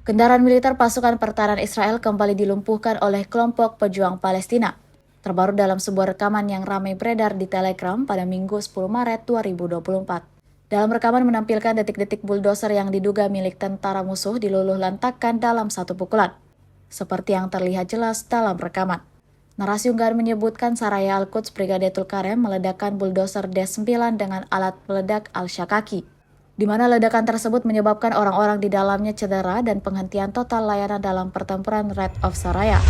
Kendaraan militer pasukan pertahanan Israel kembali dilumpuhkan oleh kelompok pejuang Palestina. Terbaru dalam sebuah rekaman yang ramai beredar di Telegram pada Minggu 10 Maret 2024. Dalam rekaman menampilkan detik-detik buldoser yang diduga milik tentara musuh diluluh lantakkan dalam satu pukulan, seperti yang terlihat jelas dalam rekaman. Narasi unggahan menyebutkan Saraya Al-Quds Brigade Tulkarem meledakkan buldoser D9 dengan alat peledak Al-Shakaki, di mana ledakan tersebut menyebabkan orang-orang di dalamnya cedera dan penghentian total layanan dalam pertempuran Red of Saraya.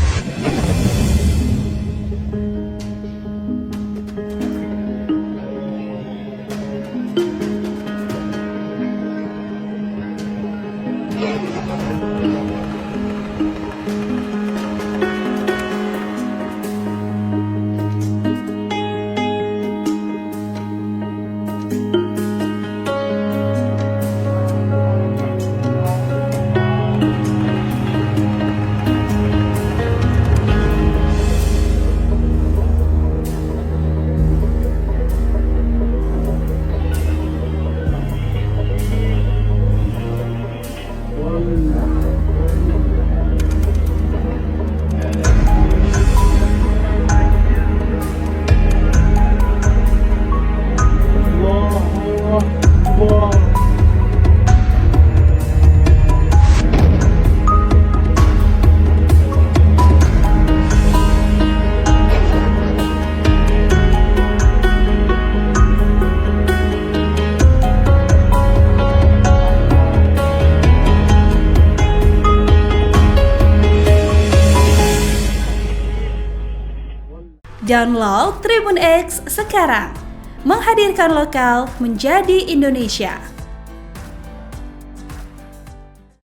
Download Tribun X sekarang, menghadirkan lokal menjadi Indonesia.